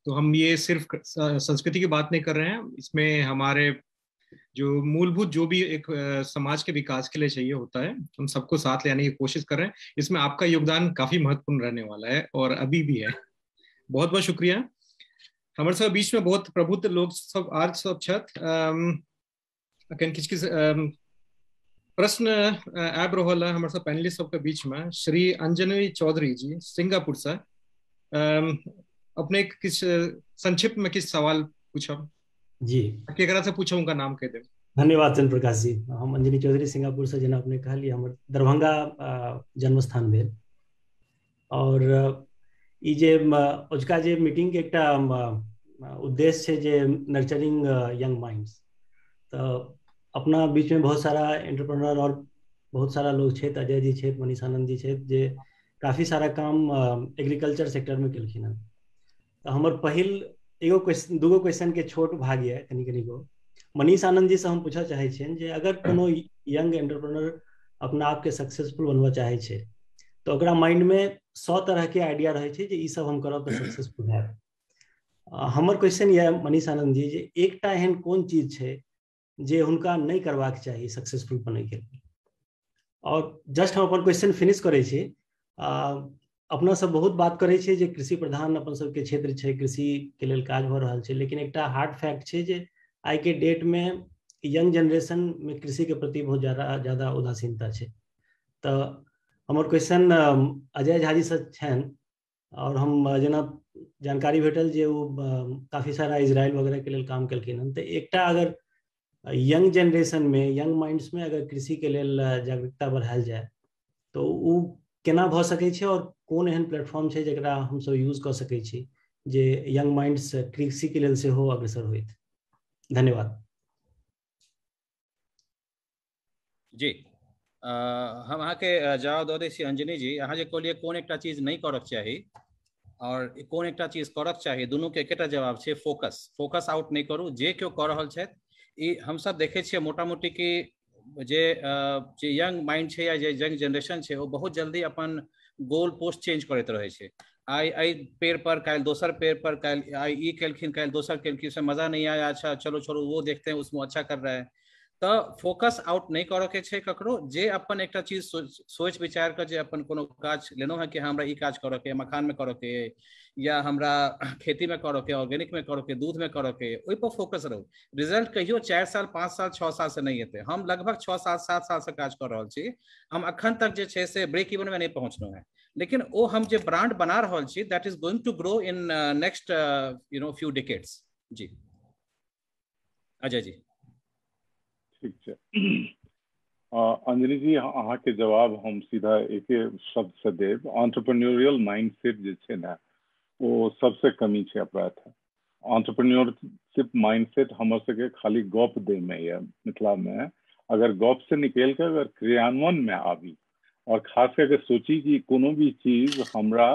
तो हम ये सिर्फ संस्कृति की बात नहीं कर रहे हैं, इसमें हमारे जो मूलभूत जो भी एक समाज के विकास के लिए चाहिए होता है, हम सबको साथ ले आने की कोशिश कर रहे हैं। इसमें आपका योगदान काफी महत्वपूर्ण रहने वाला है और अभी भी है। बहुत बहुत शुक्रिया। हमारे सब बीच में बहुत प्रबुद्ध लोग सब आज सब छत किस प्रश्न ऐब रहा हमारे सब पैनलिस्ट सबके बीच में श्री अंजनी चौधरी जी सिंगापुर से अपने किस संक्षिप्त में किस सवाल पूछा जी, केकरा से पूछा उनका नाम कह दे। धन्यवाद चंद्र प्रकाश जी। हम अंजनी चौधरी सिंगापुर से, जना अपने कहली हमर दरभंगा जन्म स्थान भेल। और ई जे उजका जे मीटिंग के एकटा उद्देश्य है जे नर्चरिंग यंग माइंड्स, तो अपना बीच में बहुत सारा एंटरप्रेन्योर और बहुत सारा लोग छे, अजय जी छे, मनीष आनंद जी छे, जे काफी सारा काम एग्रीकल्चर सेक्टर में केलखिन हन। तो हमर पहिल एगो क्वेश्चन, दूगो क्वेश्चन के छोट भाग है कनी कनी गो। मनीष आनंद जी से हम पूछा चाहे छे जे अगर कोनो यंग एंटरप्रेन्योर अपना आप के सक्सेसफुल बनवा चाहे छे, तो ओकरा माइंड में 100 तरह के आइडिया रहे छे जे ई सब हम करब तो सक्सेसफुल हैब। हमर क्वेश्चन ये मनीष आनंद जी जे एकटा एहन कोन चीज छै जे हुनका नहीं करबाक चाही सक्सेसफुल बने के लिए। और जस्ट हम अपन क्वेश्चन फिनिश करे छी। अपना सब बहुत बात करे छे जे कृषि प्रधान अपन सब के क्षेत्र छै, कृषि के लेल काज भ रहल छै, लेकिन एकटा हार्ड फैक्ट छै जे आई के डेट में यंग जनरेशन में कृषि के प्रति बहुत ज्यादा उदासीनता छै। तो हमर क्वेश्चन अजय झा जी से छन, और हम जेना जानकारी भेटल जे वो काफी सारा इजराइल वगैरह के लेल काम केलखिन हन, तो एकटा अगर यंग जनरेशन में, यंग माइंड्स में अगर कृषि के लेल जागरूकता बढ़ायल जाए तो वो केना भ सकै छै, और कोन एहन प्लेटफॉर्म छै जेकरा हम सब यूज कर सकै छी जे यंग माइंड्स कृषि के लेल सेहो अग्रसर होइत। धन्यवाद जी। हम अहाँ के जवाब दऽ दै छी अंजनी जी। अहाँ जे कहलिए कोन एकटा चीज नहीं करक चाही और कोन एकटा चीज करक चाही, दुनू के एकेटा जवाब छै, फोकस आउट नहीं करू। जे केओ कऽ रहल छथि, ई हम सब देखे छियै मोटा मोटी कि जे यंग माइंड छै या जे यंग जनरेशन छै, वो बहुत जल्दी अपन गोल पोस्ट चेंज करैत रहे छै। आई पेड़ पर, काल्हि दोसर पेड़ पर, काल्हि आई ई केलखिन, काल्हि दोसर केलखिन, उसमें मजा नहीं आया, अच्छा चलो छोड़ो वो देखते हैं उसमें अच्छा कर रहा है। तो फोकस आउट नहीं करऽ के छै ककरो। जे अपन एकटा चीज सोच विचार कर जे अपन कोनो काज लेनो है कि हमरा ई काज करऽ के, मखान में करऽ के, या हमरा खेती में करऽ के, ऑर्गेनिक में करऽ के, दूध में करऽ के, ओहि पर फोकस रहू। रिजल्ट कहियो 4 साल 5 साल 6 साल से नहीं हेतै। हम लगभग 6 साल 7 साल से काज कर रहल छी, हम अखन तक जे छै से ब्रेक इवन में नहीं पहुंचलहुं है, लेकिन ओ हम जे ब्रांड बना रहल छी that is going to grow in next few decades. जी अजय जी। ठीक छै। अंजनी जी, अहाँ के जवाब हम सीधा एक शब्द से देब। एंटरप्रेन्योरियल माइंडसेट जे छै ना, वो सबसे कमी छै अपराध है। एंटरप्रेन्योरशिप माइंडसेट हमर सबके खाली गप दे में या मिथिला में, अगर गप से निकल के अगर क्रियान्वयन में आबी और खास करके सोची कि कोनो भी चीज हमरा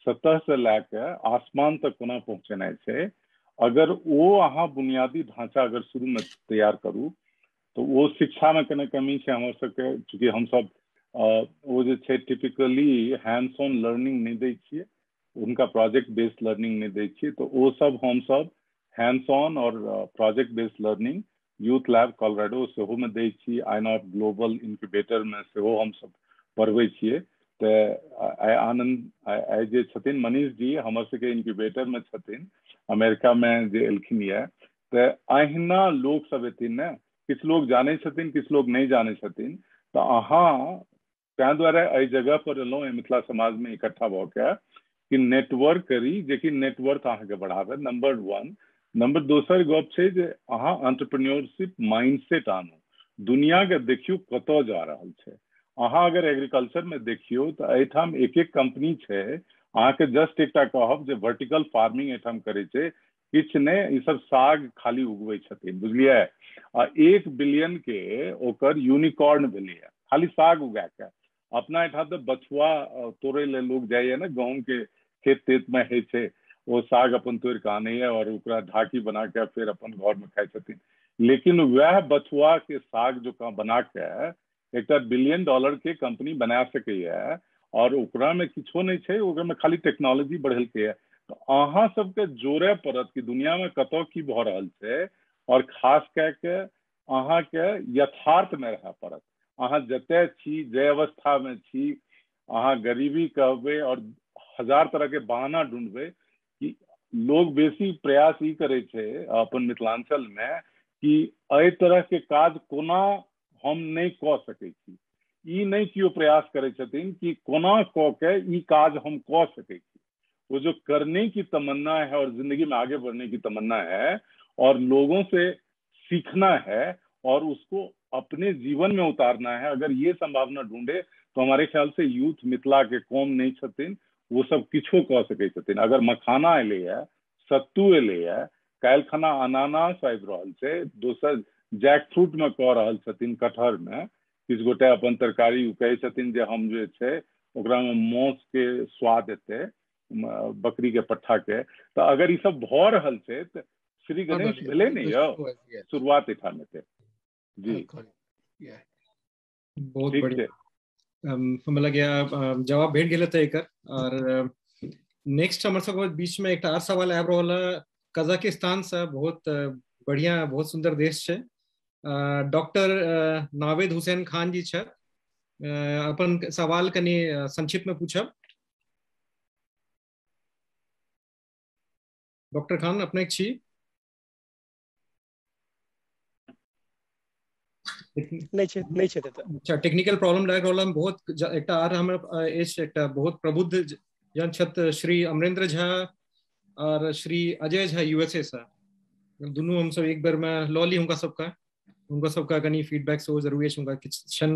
सतह से लेके आसमान तक कोना पहुंचेनाइ छै, अगर वो अहाँ बुनियादी ढांचा अगर शुरू में तैयार करू तो वो शिक्षा में कने कमी छै हमर सबके। चूँकि हम सब वो जे छै टिपिकली हैंड्स ऑन लर्निंग नहीं दै छियै, उनका प्रोजेक्ट बेस्ड लर्निंग नहीं दै छियै। तो वो सब हम सब हैंड्स ऑन और project based learning youth lab Colorado सेहो में दै छी, आइनॉट ग्लोबल इनक्यूबेटर में सेहो हम सब पढ़बै छियै। तो आइ जे छथिन मनीष जी हमर सबके इनक्यूबेटर में छथिन, अमेरिका में जे एलखिन ये, तो अहिना लोग सब एथिन ने, किछु लोग जाने छथिन, किछु लोग नहीं जाने छथिन। तो अहाँ तैं दुआरे एहि जगह पर एलहुँ मिथिला समाज में इकट्ठा भऽ के कि नेटवर्क करी, जेकि नेटवर्क अहाँके बढ़ावे, नंबर 1। नंबर दोसर गप छै जे अहाँ एंटरप्रेन्योरशिप माइंडसेट आनू, दुनिया के देखियो कतऽ जा रहल छै। अहाँ अगर एग्रीकल्चर में देखियो तो एहिठाम एक एक कंपनी छै। अहाँके जस्ट एकटा कहब जे वर्टिकल फार्मिंग एहिठाम करे छै, किछु नहि, ई सब साग खाली उगबै छथिन, बुझलियै। 1 बिलियन के ओकर यूनिकॉर्न भेलै है खाली साग उगा के। अपना एहिठाम तो बछुआ तोड़े ले लोग जाइए ना, गहूम के खेत तेत में है छै, वो साग अपन तोड़ के आने और ओकरा ढाकी बना के फिर अपन घर में खाए छथिन। लेकिन वह बछुआ के साग जो बना के एक $1 बिलियन के कंपनी बना सके है, और ओकरा में किछो नहीं छै, ओकरा में खाली टेक्नोलॉजी बढ़ेलकै है। तो अहाँ सबके जोड़े पड़त कि दुनिया में कतौ की भऽ रहल छै, और खास कऽ के अहाँ के यथार्थ में रह पड़त। अहाँ जते छी, जे अवस्था में छी, अहाँ गरीबी कहबै और 1000 तरह के बहाना ढूंढबै। कि लोग बेसी प्रयास ई करे छै अपन मिथिलांचल में कि एहि तरह के काज कोना हम नहीं कऽ सकै छी। ई नहीं कियो प्रयास करे छथिन कि कोना कऽ के ई काज हम कऽ सकै छी। वो जो करने की तमन्ना है और जिंदगी में आगे बढ़ने की तमन्ना है और लोगों से सीखना है और उसको अपने जीवन में उतारना है, अगर ये संभावना ढूंढे तो हमारे ख्याल से यूथ मिथिला के कौम नहीं छथिन, वो सब किछो कऽ सकै छथिन। अगर मखाना एलै है, सत्तू एलै है, काल्हि खना अनानास आबि रहल छै, दोसर जैक फ्रूट में कऽ रहल छथिन, कटहर में किछु गोटे अपन तरकारी कहै छथिन जे हम जे छै ओकरा में मौस के स्वाद एतै, बकरी के पट्ठा के। तो अगर ये सब भऽ रहल छै तो श्री गणेश भेले नहीं यौ, शुरुआत एठाम हेतै। जी बहुत बढ़िया। मला गया जवाब भेट गेले ते एकर और नेक्स्ट हमारे सब बीच में एक आर सवाल आब रहा कजाकिस्तान से बहुत बढ़िया बहुत सुंदर देश है डॉक्टर नावेद हुसैन खान जी छे अपन सवाल कनी संक्षिप्त में पूछब डॉक्टर खान अपने छी नहीं छे अच्छा टेक्निकल प्रॉब्लम लाग रहल बहुत एकटा आर हमर एज एकटा बहुत प्रबुद्ध जन छत श्री अमरेंद्र झा और श्री अजय झा यूएसए से दोनों हम सब एक बार में लॉ ली उनका सबका कनी फीडबैक सो जरूरी है उनका किछ क्षण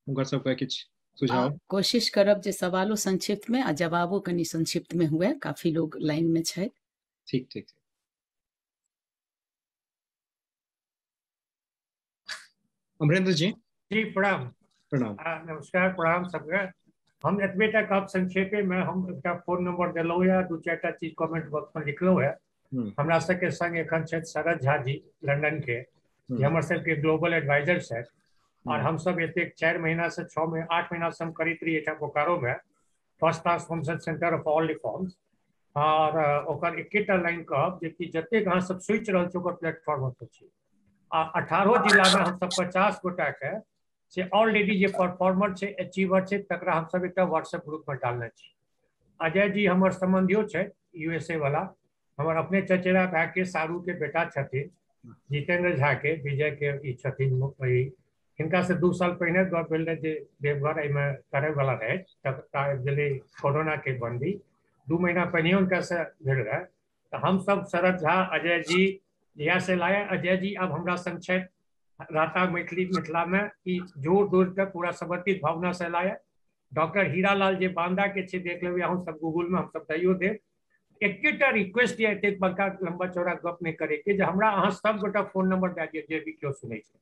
उनका सबका किछ सुझाव कोशिश करब जे सवालों संक्षिप्त में आ जवाबों कनी संक्षिप्त में हुए काफी लोग लाइन में छै ठीक ठीक अमरेंद्र जी जी प्रणाम प्रणाम नमस्कार प्रणाम सबके हम एतबे तक आप संक्षेपे में हम एकटा फोन नंबर देलौ है दू चारटा चीज कमेंट बॉक्स में लिखलो है हमरा सबके संग एखन छै शरद झा जी लंदन के जे हमर सबके ग्लोबल एडवाइजर छै और हम सब एते 4 महीना से 6 में 8 महीना से हम करैत रही एटा बोकारो में first transformation centre of all reforms और ओकर एकेटा लाइन कहब जे कि जतेक अहाँ सब सोचि रहल छी ओकर प्लेटफॉर्म पर छी 18 जिला में हम सब 50 गोटा के से ऑलरेडी जे परफॉर्मर छै अचीवर छै तकरा हम सब एकटा व्हाट्सएप ग्रुप में डालने छी अजय जी हमर संबंधियो छै यूएसए वाला हमर अपने चचेरा भाई के सारू के बेटा छथिन जितेंद्र झा के विजय के ई छथिन हिनका से 2 साल पहले गप भेल रहे जे देवघर एहिमे करे वाला रहे तक कोरोना के बंदी 2 महीना पहले उनका से भेल रहे तो हम सब शरद झा अजय जी यहाँ से लाए अजय जी अब हमरा संक्षेप राता मिथिला में कि जोर जोर तक पूरा समर्पित भावना से लाए डॉक्टर हीरालाल जे बांदा के छे देख लेबे हम सब गूगल में हम सब दैयो दे एकटा रिक्वेस्ट ये एते बड़का लंबा चौड़ा गप नहीं करे के जे हमरा अहाँ सब गोटा फोन नंबर दे दिए जे भी केओ सुनै छै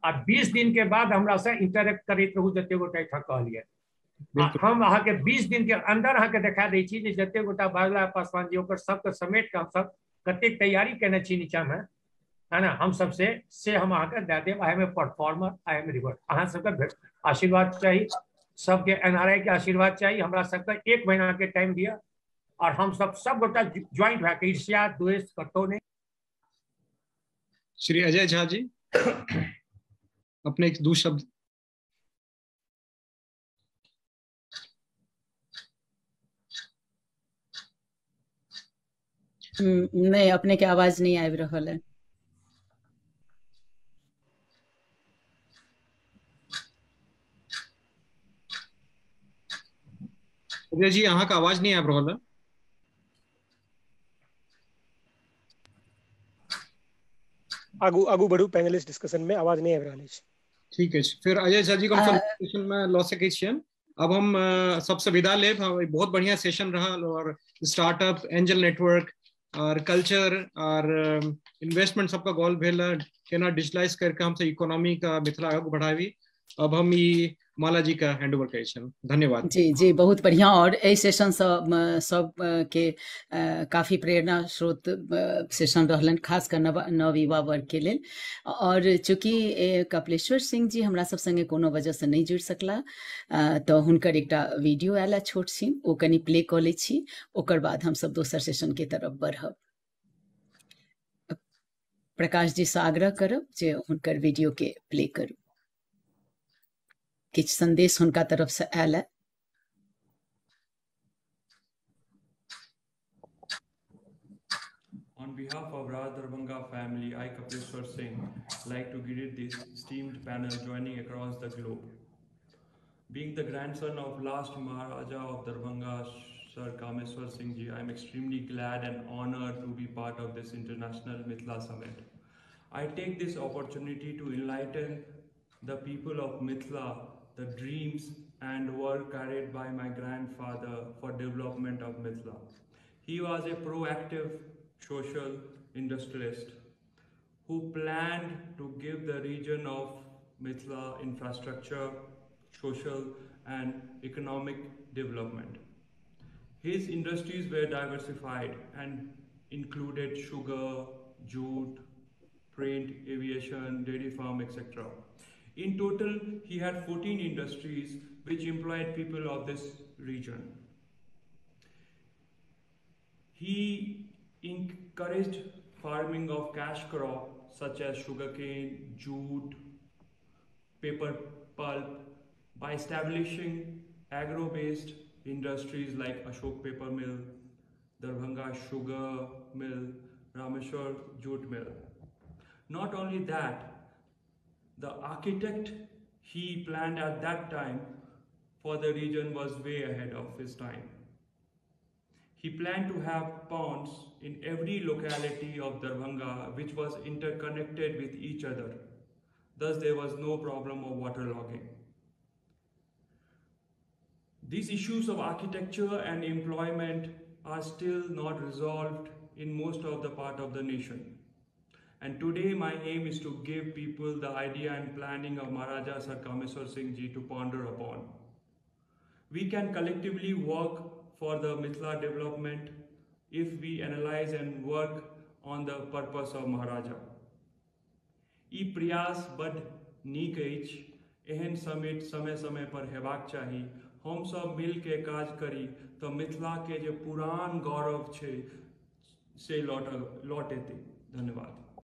आ 20 दिन के बाद हमरा से इंटरेक्ट करैत रहू जते गोटा एठा कहलिए हम अहाँ के 20 दिन के अंदर अहाँ के दिखा दै छी जे जते गोटा बागला पासवान जी ओकर सबके समेट के हम सब कते तैयारी केने छी नीचा में है ना हम सब से हम अहाँ के दे देब I am a performer I am revert अहाँ सबके आशीर्वाद चाहिए सबके एनआरआई के आशीर्वाद चाहिए हमरा सबके 1 महीना के टाइम दिया और हम सब गोटा ज्वाइंट भए के ईर्ष्या द्वेष कतो नहीं श्री अजय झा जी अपने एक 2 शब्द नहीं अपने के आवाज नहीं आबि रहल है अजय जी अहाँ का आवाज नहीं आबि रहल है आगू बढ़ू पैनलिस्ट डिस्कशन में आवाज नहीं आबि रहल अछि ठीक है फिर अजय झा जी को हम सेशन में लॉ सके छियन अब हम सबसे विदा लेब बहुत बढ़िया सेशन रहा और स्टार्टअप एंजल नेटवर्क और कल्चर और इन्वेस्टमेंट सबका गोल भेल केना डिजिटलाइज करके हमसे इकोनॉमी का मिथिला आगे बढ़ावी अब हम ई माला जी का हैंड ओवर करै छन धन्यवाद जी जी बहुत बढ़िया और ए सेशन सब के काफी प्रेरणा स्रोत सेशन रहलन खास कर नव युवा वर्ग के लेल और चूंकि कपिलेश्वर सिंह जी हमरा सब संगे कोनो वजह से नहीं जुड़ सकला तो हुनकर एकटा वीडियो आयला छोट सीन ओ कनी प्ले क लै छी ओकर बाद हम सब दोसर सेशन के तरफ बढ़ब प्रकाश जी से आग्रह करब जे हुनकर वीडियो के प्ले करू किछ संदेश हुनका तरफ से आयल है On behalf of Raj Darbhanga family, I, Kapileshwar Singh, like to greet this esteemed panel joining across the globe. Being the grandson of last Maharaja of Darbhanga, Sir Kameshwar Singh Ji, I am extremely glad and honored to be part of this International Mithila Summit. I take this opportunity to enlighten the people of Mithila the dreams and work carried by my grandfather for development of Mithila. He was a proactive social industrialist who planned to give the region of Mithila infrastructure, social and economic development. His industries were diversified and included sugar, jute, print, aviation, dairy farm, etc. In total, he had 14 industries which employed people of this region. He encouraged farming of cash crops such as sugarcane, jute, paper pulp by establishing agro-based industries like Ashok Paper Mill, Darbhanga Sugar Mill, Rameshwar Jute Mill. Not only that, the architect he planned at that time for the region was way ahead of his time. He planned to have ponds in every locality of Darbhanga which was interconnected with each other. Thus there was no problem of waterlogging. These issues of architecture and employment are still not resolved in most of the part of the nation. And today my aim is to give people the idea and planning of Maharaja Sir Kameswar Singh Ji to ponder upon. We can collectively work for the Mithila development if we analyze and work on the purpose of Maharaja. ई प्रयास बड नीक अछि, एहन summit समय समय पर हेबाक चाही। हम सब मिल के काज करी तो मिथिला के जे पुरान गौरव छै से लौट एतै। धन्यवाद।